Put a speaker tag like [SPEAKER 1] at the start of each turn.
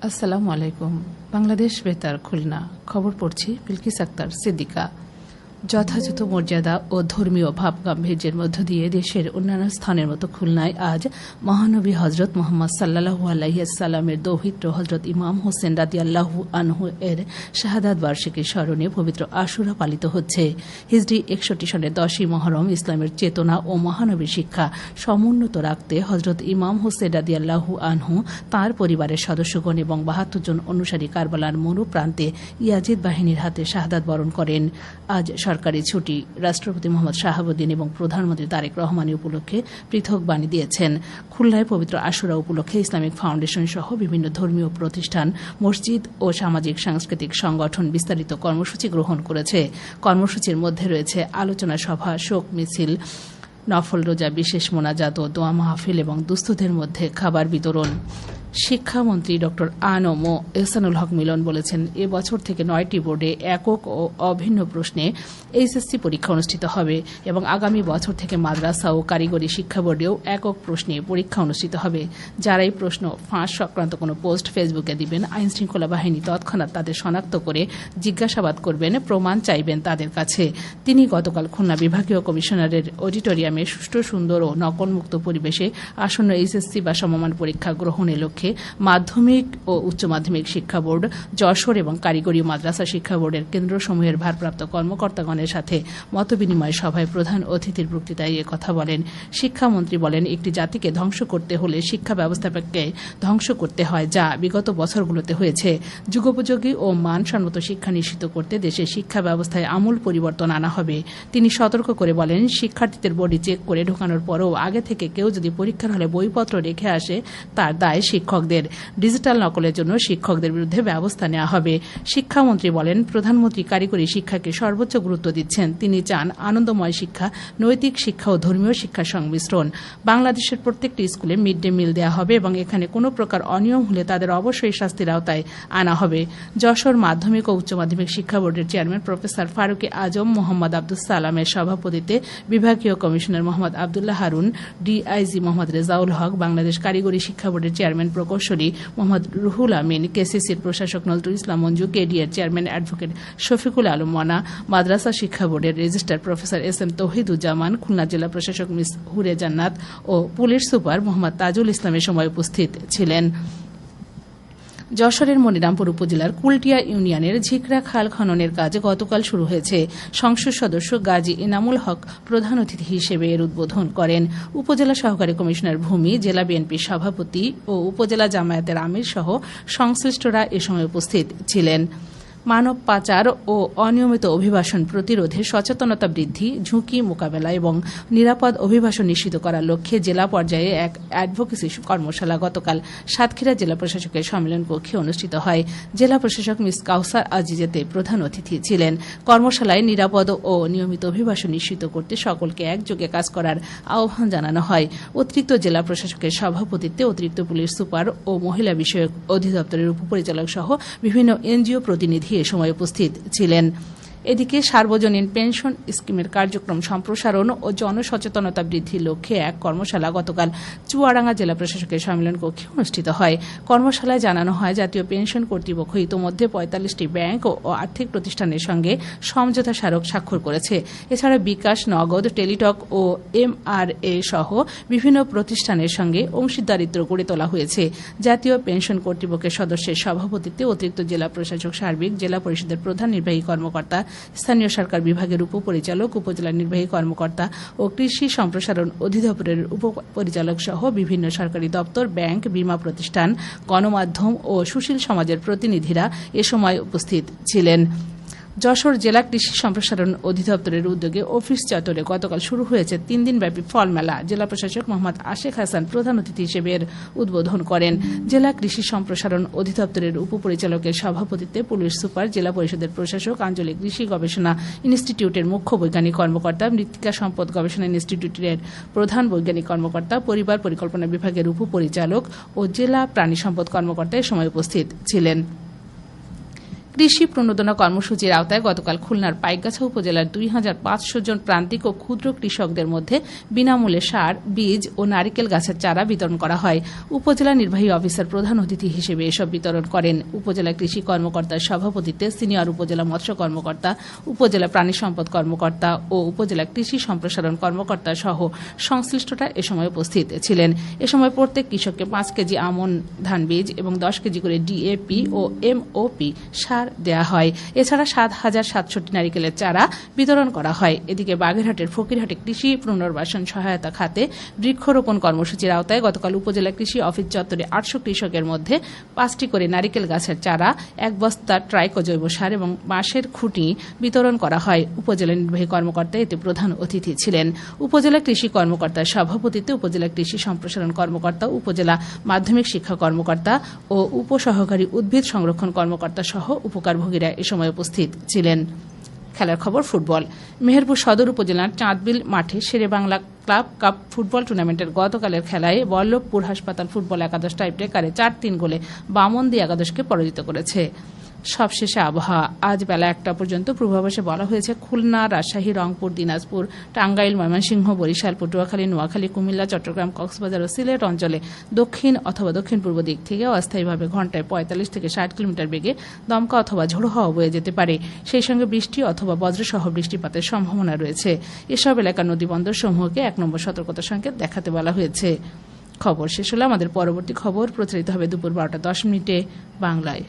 [SPEAKER 1] আসসালামু আলাইকুম। বাংলাদেশ বেতার খুলনা, খবর পড়ছি বিলকিস আক্তার সিদ্দিকা। যথাযথ মর্যাদা ও ধর্মীয় ভাবগাম্ভীর্যের মধ্য দিয়ে দেশের অন্যান্য স্থানের মতো খুলনায় আজ মহানবী হজরত মোহাম্মদ সাল্লাল্লাহু আলাইহি ওয়াসাল্লামের দৌহিত্র হজরত ইমাম হোসেন রাদিয়াল্লাহু আনহু এর শাহাদাত বার্ষিকীর স্মরণে পবিত্র আশুরা পালিত হচ্ছে। হিজরি 61 সনের 10ই মহরম ইসলামের চেতনা ও মহানবীর শিক্ষা সমুন্নত রাখতে হজরত ইমাম হোসেন রাদিয়াল্লাহু আনহু তাঁর পরিবারের সদস্যগণ এবং 72 জন অনুসারী কারবালার মরু প্রান্তে ইয়াজিদ বাহিনীর হাতে শাহাদাত বরণ করেন। আজ সরকারি ছুটি। রাষ্ট্রপতি মোহাম্মদ শাহাবুদ্দিন এবং প্রধানমন্ত্রী তারেক রহমান উপলক্ষে পৃথক বাণী দিয়েছেন। খুলনায় পবিত্র আশুরা উপলক্ষে ইসলামিক ফাউন্ডেশন সহ বিভিন্ন ধর্মীয় প্রতিষ্ঠান, মসজিদ ও সামাজিক সাংস্কৃতিক সংগঠন বিস্তারিত কর্মসূচি গ্রহণ করেছে। কর্মসূচির মধ্যে রয়েছে আলোচনা সভা, শোক মিছিল, নফল রোজা, বিশেষ মোনাজাত ও দোয়া মাহফিল এবং দুস্থদের মধ্যে খাবার বিতরণ। শিক্ষামন্ত্রী ড আ.ন.ম এহসানুল হক মিলন বলেছেন, এ বছর থেকে 9টি বোর্ডে একক ও অভিন্ন প্রশ্নে এইচএসসি পরীক্ষা অনুষ্ঠিত হবে এবং আগামী বছর থেকে মাদ্রাসা ও কারিগরি শিক্ষা বোর্ডেও একক প্রশ্নে পরীক্ষা অনুষ্ঠিত হবে। যারাই প্রশ্ন ফাঁস সংক্রান্ত কোনো পোস্ট ফেসবুকে দিবেন, আইনশৃঙ্খলা বাহিনী তৎক্ষণাৎ তাদের শনাক্ত করে জিজ্ঞাসাবাদ করবেন, প্রমাণ চাইবেন তাদের কাছে। তিনি গতকাল খুলনা বিভাগীয় কমিশনারের অডিটোরিয়ামে সুষ্ঠু, সুন্দর ও নকলমুক্ত পরিবেশে আসন্ন এইচএসসি বা সমমান পরীক্ষা গ্রহণের লক্ষ্যে মাধ্যমিক ও উচ্চ মাধ্যমিক শিক্ষা বোর্ড, যশোর এবং কারিগরি মাদ্রাসা শিক্ষা বোর্ডের কেন্দ্রসমূহের ভারপ্রাপ্ত কর্মকর্তাগণের সাথে মতবিনিময় সভায় প্রধান অতিথির বক্তৃতায় কথা বলেন। শিক্ষামন্ত্রী বলেন, একটি জাতিকে ধ্বংস করতে হলে শিক্ষা ব্যবস্থাকে ধ্বংস করতে হয়, যা বিগত বছরগুলোতে হয়েছে। যুগোপযোগী ও মানসম্মত শিক্ষা নিশ্চিত করতে দেশের শিক্ষা ব্যবস্থায় আমূল পরিবর্তন আনা হবে। তিনি সতর্ক করে বলেন, শিক্ষার্থীদের বডি চেক করে ঢোকানোর পরও আগে থেকে কেউ যদি পরীক্ষার হলে বইপত্র রেখে আসে, তার দায় শিক্ষকদের। ডিজিটাল নকলের জন্য শিক্ষকদের বিরুদ্ধে ব্যবস্থা নেওয়া হবে। শিক্ষামন্ত্রী বলেন, প্রধানমন্ত্রী কারিগরি শিক্ষাকে সর্বোচ্চ গুরুত্ব দিচ্ছেন। তিনি চান আনন্দময় শিক্ষা, নৈতিক শিক্ষা ও ধর্মীয় শিক্ষার সংমিশ্রণ। বাংলাদেশের প্রত্যেকটি স্কুলে মিড ডে মিল দেওয়া হবে এবং এখানে কোনো প্রকার অনিয়ম হলে তাদের অবশ্যই শাস্তির আওতায় আনা হবে। যশোর মাধ্যমিক ও উচ্চ মাধ্যমিক শিক্ষা বোর্ডের চেয়ারম্যান প্রফেসর ফারুকে আজম মোহাম্মদ আব্দুস সালামের সভাপতিত্বে বিভাগীয় কমিশনার মোহাম্মদ আবদুল্লাহ হারুন, ডিআইজি মোহাম্মদ রেজাউল হক, বাংলাদেশ কারিগরি শিক্ষা বোর্ডের চেয়ারম্যান প্রকৌশলী মোহাম্মদ রুহুল আমিন, কেসিসির প্রশাসক নজরুল ইসলাম মঞ্জু, কেডিএর চেয়ারম্যান অ্যাডভোকেট শফিকুল আলম মনা, মাদ্রাসা শিক্ষা বোর্ডের registrar professor SM. Touhiduzzaman, Khulna জেলা প্রশাসক মিস হুরে জান্নাত ও পুলিশ সুপার মোহাম্মদ তাজুল ইসলামের সময় উপস্থিত ছিলেন। যশোরের মনিরামপুর উপজেলার কুলটিয়া ইউনিয়নের ঝিকরা খাল খননের কাজ গতকাল শুরু হয়েছে। সংসদ সদস্য গাজী এনামুল হক প্রধান অতিথি হিসেবে এর উদ্বোধন করেন। উপজেলা সহকারী কমিশনার ভূমি, জেলা বিএনপির সভাপতি ও উপজেলা জামায়াতের আমির সহ সংশ্লিষ্টরা এ সময় উপস্থিত ছিলেন। মানব পাচার ও অনিয়মিত অভিবাসন প্রতিরোধে সচেতনতা বৃদ্ধি, ঝুঁকি মোকাবেলা এবং নিরাপদ অভিবাসন নিশ্চিত করার লক্ষ্যে জেলা পর্যায়ে এক অ্যাডভোকেসি কর্মশালা গতকাল সাতক্ষীরা জেলা প্রশাসকের সম্মেলন কক্ষে অনুষ্ঠিত হয়। জেলা প্রশাসক মিস কাউসার আজিজেতে প্রধান অতিথি ছিলেন। কর্মশালায় নিরাপদ ও নিয়মিত অভিবাসন নিশ্চিত করতে সকলকে একযোগে কাজ করার আহ্বান জানানো হয়। অতিরিক্ত জেলা প্রশাসকের সভাপতিত্বে অতিরিক্ত পুলিশ সুপার ও মহিলা বিষয়ক অধিদপ্তরের উপপরিচালক সহ বিভিন্ন এনজিও প্রতিনিধি এ সময় উপস্থিত ছিলেন। এদিকে সার্বজনীন পেনশন স্কিমের কার্যক্রম সম্প্রসারণ ও জনসচেতনতা বৃদ্ধির লক্ষ্যে এক কর্মশালা গতকাল চুয়াডাঙ্গা জেলা প্রশাসকের সম্মেলন কক্ষে অনুষ্ঠিত হয়। কর্মশালায় জানানো হয়, জাতীয় পেনশন কর্তৃপক্ষ ইতোমধ্যে 45টি ব্যাংক ও আর্থিক প্রতিষ্ঠানের সঙ্গে সমঝোতা স্মারক স্বাক্ষর করেছে। এছাড়া বিকাশ, নগদ, টেলিটক ও এমআরএ সহ বিভিন্ন প্রতিষ্ঠানের সঙ্গে অংশীদারিত্ব গড়ে তোলা হয়েছে। জাতীয় পেনশন কর্তৃপক্ষের সদস্যের সভাপতিত্বে অতিরিক্ত জেলা প্রশাসক, সার্বিক জেলা পরিষদের প্রধান নির্বাহী কর্মকর্তা, স্থানীয় সরকার বিভাগের উপপরিচালক, উপজেলা নির্বাহী কর্মকর্তা ও কৃষি সম্প্রসারণ অধিদপ্তরের উপপরিচালক সহ বিভিন্ন সরকারি দপ্তর, ব্যাংক, বীমা প্রতিষ্ঠান, গণমাধ্যম ও সুশীল সমাজের প্রতিনিধিরা এ সময় উপস্থিত ছিলেন। যশোর জেলা কৃষি সম্প্রসারণ অধিদপ্তরের উদ্যোগে অফিস চত্বরে গতকাল শুরু হয়েছে 3 দিনব্যাপী ফল মেলা। জেলা প্রশাসক মোহাম্মদ আশেক হাসান প্রধান অতিথি হিসেবে এর উদ্বোধন করেন। জেলা কৃষি সম্প্রসারণ অধিদপ্তরের উপপরিচালকের সভাপতিত্বে পুলিশ সুপার, জেলা পরিষদের প্রশাসক, আঞ্চলিক কৃষি গবেষণা ইনস্টিটিউটের মুখ্য বৈজ্ঞানিক কর্মকর্তা, মৃত্তিকা সম্পদ গবেষণা ইনস্টিটিউটের প্রধান বৈজ্ঞানিক কর্মকর্তা, পরিবার পরিকল্পনা বিভাগের উপপরিচালক ও জেলা প্রাণী সম্পদ কর্মকর্তা এ সময় উপস্থিত ছিলেন। কৃষি প্রণোদনা কর্মসূচির আওতায় গতকাল খুলনার পাইকগাছা উপজেলার 2500 জন প্রান্তিক ও ক্ষুদ্র কৃষকদের মধ্যে বিনামূল্যে সার, বীজ ও নারিকেল গাছের চারা বিতরণ করা হয়। উপজেলা নির্বাহী অফিসার প্রধান অতিথি হিসেবে এসব বিতরণ করেন। উপজেলা কৃষি কর্মকর্তার সভাপতিত্বে সিনিয়র উপজেলা মৎস্য কর্মকর্তা, উপজেলা প্রাণী সম্পদ কর্মকর্তা ও উপজেলা কৃষি সম্প্রসারণ কর্মকর্তা সহ সংশ্লিষ্টরা এ সময় উপস্থিত ছিলেন। এ সময় প্রত্যেক কৃষককে 5 কেজি আমন ধান বীজ এবং 10 কেজি করে ডিএপি ও এমওপি সার দেয়া হয়। এছাড়া 7,700টি নারিকেলের চারা বিতরণ করা হয়। এদিকে বাগেরহাটের ফকিরহাটে কৃষি পুনর্বাসন সহায়তা খাতে বৃক্ষরোপণ কর্মসূচির আওতায় গতকাল উপজেলা কৃষি অফিস চত্বরে 800 কৃষকের মধ্যে 5টি করে নারিকেল গাছের চারা, 1 বস্তা ট্রাইকো জৈব সার এবং বাঁশের খুঁটি বিতরণ করা হয়। উপজেলা নির্বাহী কর্মকর্তা এতে প্রধান অতিথি ছিলেন। উপজেলা কৃষি কর্মকর্তার সভাপতিত্বে উপজেলা কৃষি সম্প্রসারণ কর্মকর্তা, উপজেলা মাধ্যমিক শিক্ষা কর্মকর্তা ও উপসহকারী উদ্ভিদ সংরক্ষণ কর্মকর্তা সহ উপকারভোগীরা এ সময় উপস্থিত ছিলেন। খেলার খবর ফুটবল। মেহেরপুর সদর উপজেলার চাঁদবিল মাঠে শেরেবাংলা ক্লাব কাপ ফুটবল টুর্নামেন্টের গতকালের খেলায় বল্লভপুর হাসপাতাল ফুটবল একাদশ টাইব্রেকারে 4-3 গোলে বামন্দি একাদশকে পরাজিত করেছে। সবশেষে আবহাওয়া। আজ বেলা 1টা পর্যন্ত পূর্বাভাসে বলা হয়েছে খুলনা, রাজশাহী, রংপুর, দিনাজপুর, টাঙ্গাইল, ময়মনসিংহ, বরিশাল, পটুয়াখালী, নোয়াখালী, কুমিল্লা, চট্টগ্রাম, কক্সবাজার ও সিলেট অঞ্চলে দক্ষিণ অথবা দক্ষিণ পূর্ব দিক থেকে অস্থায়ীভাবে ঘন্টায় 45 থেকে 60 কিলোমিটার বেগে দমকা অথবা ঝোড়ো হাওয়া বয়ে যেতে পারে। সেই সঙ্গে বৃষ্টি অথবা বজ্রসহ বৃষ্টিপাতের সম্ভাবনা রয়েছে। এসব এলাকার নদীবন্দর সমূহকে 1 নম্বর সতর্কতা সংকেত দেখাতে বলা হয়েছে। খবর শেষ হলো। আমাদের পরবর্তী খবর প্রচারিত হবে দুপুর 12টা 10 মিনিটে বাংলায়।